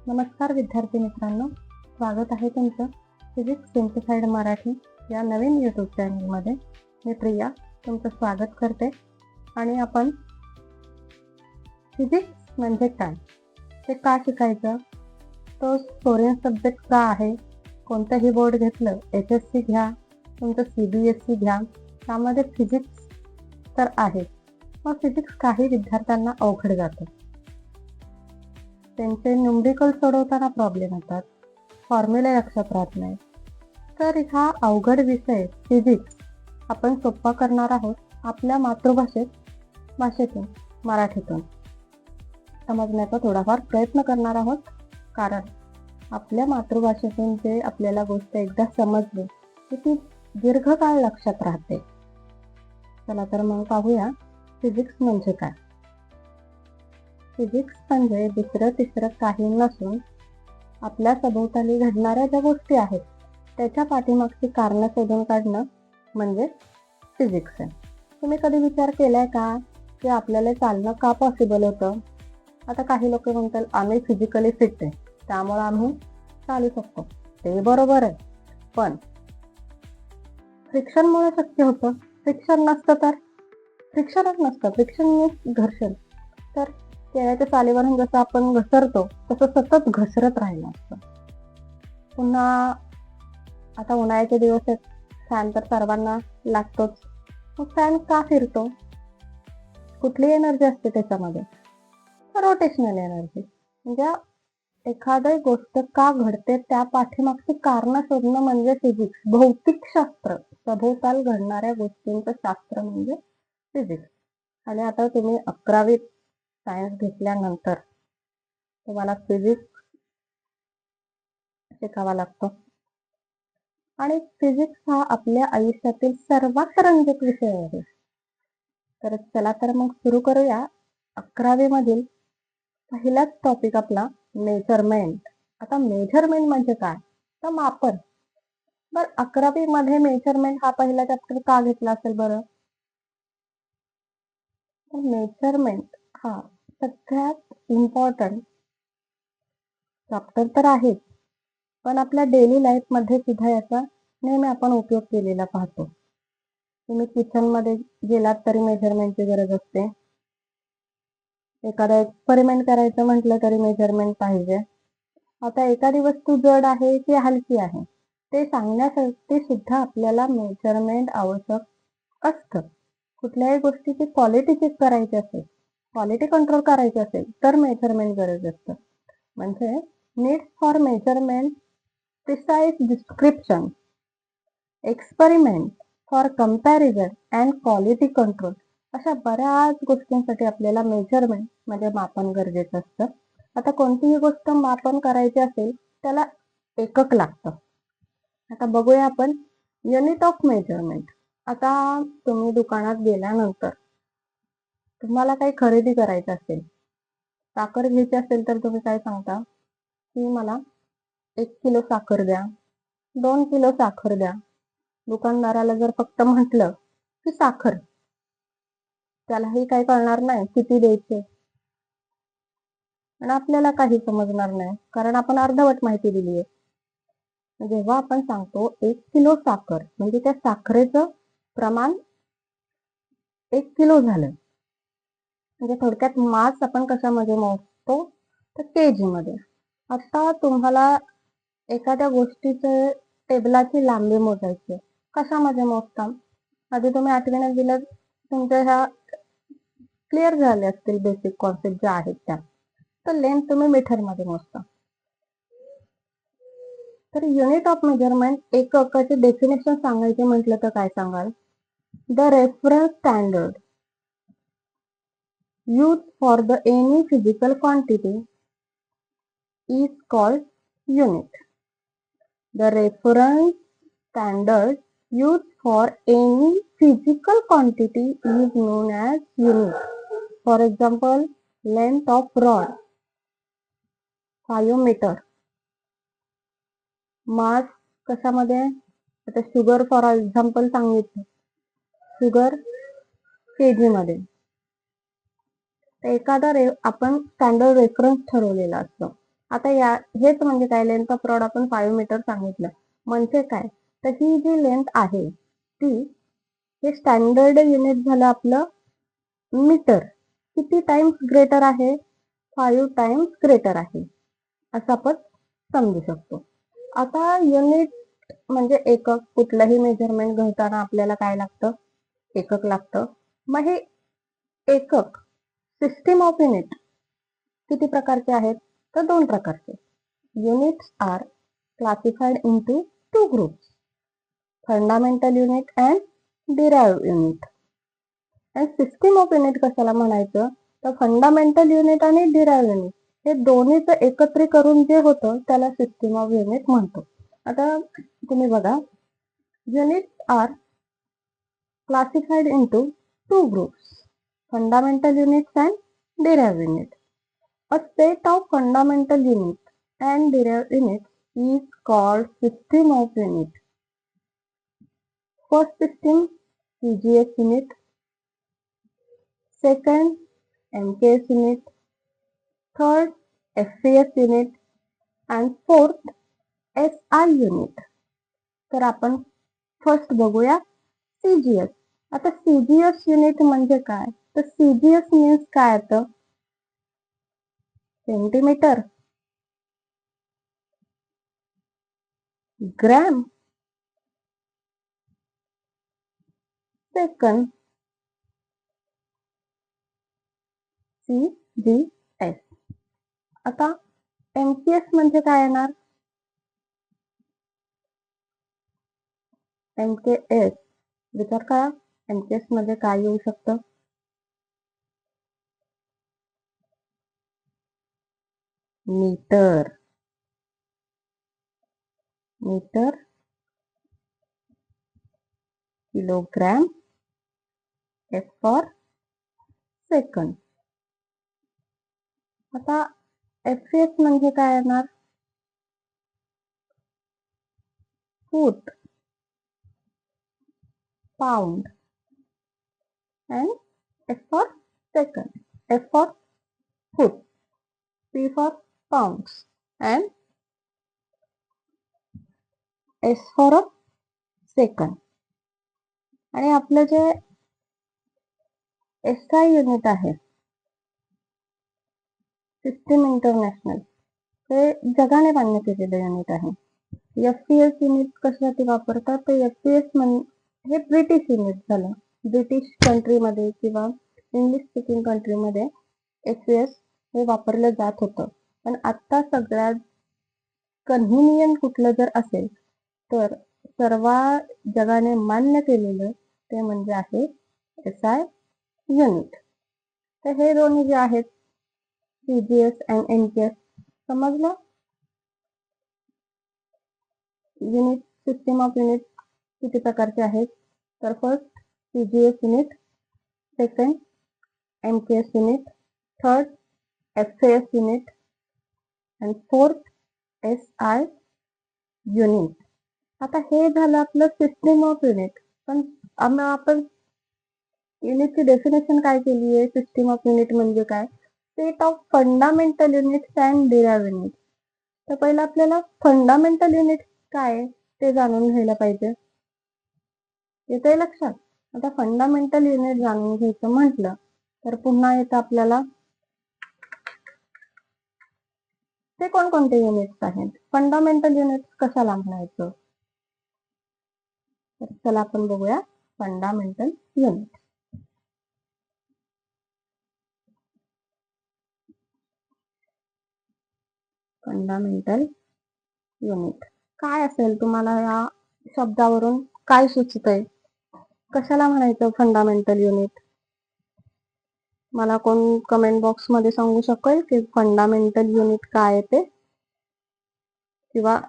नमस्कार विद्यार्थी मित्रांनो, स्वागत आहे तुमचं फिजिक्स सिम्प्लिफाईड मराठी या नवीन यूट्यूब चॅनलमध्ये. मी प्रिया तुमचं स्वागत करते. आणि आपण फिजिक्स म्हणजे काय, ते का शिकायचं, तो फोरेन सब्जेक्ट का आहे, कोणतंही बोर्ड घेतलं, HSC घ्या, तुमचं CBSE घ्या, त्यामध्ये फिजिक्स तर आहे. मग फिजिक्स काही विद्यार्थ्यांना अवघड जातं. त्यांचे न्यूमरिकल सोडवताना प्रॉब्लेम येतात, फॉर्म्युला लक्षात राहत नाही. तर हा अवघड विषय फिजिक्स आपण सोपा करणार आहोत आपल्या भाषेतून, मराठीतून समजण्याचा थोडाफार प्रयत्न करणार आहोत. कारण आपल्या मातृभाषेतून जे आपल्याला गोष्ट एकदा समजली की ती दीर्घकाळ लक्षात राहते. चला तर मग पाहूया फिजिक्स म्हणजे काय. फिजिक्स म्हणजे दुसरं तिसरं काही नसून आपल्या सभोवताली घडणाऱ्या ज्या गोष्टी आहेत त्याच्या पाठीमागची कारणं शोधून काढणं म्हणजे फिजिक्स आहे. तुम्ही कधी विचार केलाय का की आपल्याला चालणं का पॉसिबल होतं? आता काही लोक म्हणतात आम्ही फिजिकली फिट आहे त्यामुळे आम्ही चालू शकतो. ते बरोबर आहे, पण फ्रिक्शनमुळे शक्य होतं. फ्रिक्शनच नसतं. फ्रिक्शन मीन्स घर्षण. तर केळ्याच्या सालीवरून जसं आपण घसरतो तसं सतत घसरत राहिलं असतं. पुन्हा आता उन्हाळ्याचे दिवस आहेत, फॅन तर सर्वांना लागतोच. मग फॅन का फिरतो? कुठली एनर्जी असते त्याच्यामध्ये? Rotational energy. म्हणजे एखादी गोष्ट का घडते त्या पाठीमागची कारणं शोधणं म्हणजे फिजिक्स, भौतिकशास्त्र. सभोवताल घडणाऱ्या गोष्टींचं शास्त्र म्हणजे फिजिक्स. आणि आता तुम्ही 11वी सायन्स घेतल्यानंतर तुम्हाला फिजिक्स शिकावा लागतो. आणि फिजिक्स हा आपल्या आयुष्यातील सर्वात रंजक विषय आहे. तर चला तर मग सुरू करूया. 11वी मधील पहिलाच टॉपिक आपला मेजरमेंट. आता मेजरमेंट म्हणजे काय, तर मापन. बर 11वी मध्ये मेजरमेंट हा पहिला चॅप्टर का घेतला असेल बरं? मेजरमेंट हा सगळ्यात इम्पॉर्टंट चॅप्टर तर आहेच, पण आपल्या डेली लाईफ मध्ये सुद्धा याचा नेहमी आपण उपयोग केलेला पाहतो. तुम्ही किचन मध्ये गेलात तरी मेजरमेंटची गरज असते. एखादा एक्सपेरिमेंट करायचं म्हटलं तरी मेजरमेंट पाहिजे. आता एखादी वस्तू जड आहे की हलकी आहे ते सांगण्यासाठी सुद्धा आपल्याला मेजरमेंट आवश्यक असतं. कुठल्याही गोष्टीची क्वालिटी चेक करायची असेल, क्वालिटी कंट्रोल करायची असेल तर मेजरमेंट गरज असतं. म्हणजे needs for measurement, precise description, experiment for comparison and quality control, अशा बऱ्याच गोष्टींसाठी आपल्याला मेजरमेंट म्हणजे मापन गरजेचं असतं. आता कोणतीही गोष्ट मापन करायची असेल त्याला एकक लागतं. आता बघूया आपण युनिट ऑफ मेजरमेंट. आता तुम्ही दुकानात गेल्यानंतर तुम्हाला काही खरेदी करायचं असेल, साखर घ्यायची असेल तर तुम्ही काय सांगता की मला 1 किलो साखर द्या, 2 किलो साखर द्या. दुकानदाराला जर फक्त म्हटलं की साखर, त्यालाही काही कळणार नाही किती द्यायचे आणि आपल्याला काही समजणार नाही, कारण आपण अर्धवट माहिती दिली आहे. जेव्हा आपण सांगतो 1 किलो साखर म्हणजे त्या साखरेचं प्रमाण 1 किलो झालं. म्हणजे थोडक्यात मास आपण कशामध्ये मोजतो, तर केजी मध्ये. आता तुम्हाला एखाद्या गोष्टीचे टेबलाची लांबी मोजायची, कशामध्ये मोजता? आधी तुम्ही 8वी 9वीला तुमच्या ह्या क्लिअर झाले असतील बेसिक कॉन्सेप्ट ज्या आहेत त्या. तर लेंथ तुम्ही मीटर मध्ये मोजता. तर युनिट ऑफ मेजरमेंट एककाचे डेफिनेशन सांगायचे म्हटलं तर काय सांगाल? The reference standard used for the any physical quantity is called unit. The reference standard used for any physical quantity is known as unit. For example, length of rod 5 meter. मास कशामध्ये? आता sugar for example सांगितलं, sugar KG मध्ये. एखादा आपण standard reference ठरवलेला असतो. आता हेच म्हणजे काय, लेंथ ऑफ रॉड आपण 5 मीटर सांगितलं. म्हणजे काय, तर ही जी लेंथ आहे ती, हे स्टँडर्ड युनिट झालं आपलं मीटर. किती टाइम्स ग्रेटर आहे, 5 टाइम्स ग्रेटर आहे, असं आपण समजू शकतो. आता युनिट म्हणजे एकक, कुठलंही मेजरमेंट घेताना आपल्याला काय लागतं, एकक लागतं. मग हे एकक, सिस्टीम ऑफ युनिट किती प्रकारचे आहेत, तर 2 प्रकारचे. Units are classified into 2 groups, fundamental unit and derive unit. आणि सिस्टीम ऑफ युनिट कशाला म्हणायचं, तर फंडामेंटल युनिट आणि डिराइव्ह युनिट हे दोन्हीचं एकत्रित करून जे होतं त्याला सिस्टीम ऑफ युनिट म्हणतो. आता तुम्ही बघा, units R classified into 2 groups, fundamental units and derived units. A set of fundamental units and derived units is called system of units. First system, CGS unit. Second, MKS unit. Third, FPS unit. And fourth, SI unit. तर आपण first बघूया CGS. आता CGS unit म्हणजे काय, तर CGS means काय येतं, centimetre, gram, second. CGS. आता MKS म्हणजे काय येणार, MKS विचार करा, MKS मध्ये काय येऊ शकतं, metre. Metre, kilogram, S for second. आता FPS म्हणजे काय येणार, foot, pound. and S for second, F for foot, P for pounds and S for a second. आणि आपलं जे SI युनिट आहे, सिस्टीम इंटरनॅशनल, हे जगाने मान्य केलेलं युनिट आहे. FPS युनिट कशासाठी वापरतात, तर FPS हे ब्रिटिश युनिट झालं. ब्रिटिश कंट्रीमध्ये किंवा इंग्लिश स्पीकिंग कंट्रीमध्ये FPS हे वापरलं जात होतं. पण आता सगळ्यात कन्व्हिनियंट कुठलं जर असेल तर सर्व जगाने मान्य केलेलं ते म्हणजे आहे SI युनिट. तर हे दोन्ही जे आहेत, CGS and MKS, समजलं. युनिट, सिस्टीम ऑफ युनिट किती प्रकारचे आहेत, तर first CGS unit, second MKS unit, third FPS unit आणि फोर्थ SI युनिट. आता हे झालं आपलं सिस्टीम ऑफ युनिट. पण आपण युनिटची डेफिनेशन काय केली आहे, सिस्टीम ऑफ युनिट म्हणजे काय, set of fundamental units and derive unit. तर पहिलं आपल्याला फंडामेंटल युनिट काय ते जाणून घ्यायला पाहिजे, येते लक्षात. आता फंडामेंटल युनिट जाणून घ्यायचं म्हटलं तर पुन्हा येतं आपल्याला ते कोणकोणते युनिट्स आहेत, फंडामेंटल युनिट्स कशाला म्हणायचं. तर चला आपण बघूया फंडामेंटल युनिट. फंडामेंटल युनिट काय असेल, तुम्हाला या शब्दावरून काय सुचतंय, कशाला म्हणायचं फंडामेंटल युनिट. मला कोण कमेंट बॉक्स मध्ये सांगू शकेल की फंडामेंटल युनिट काय आहे ते, किंवा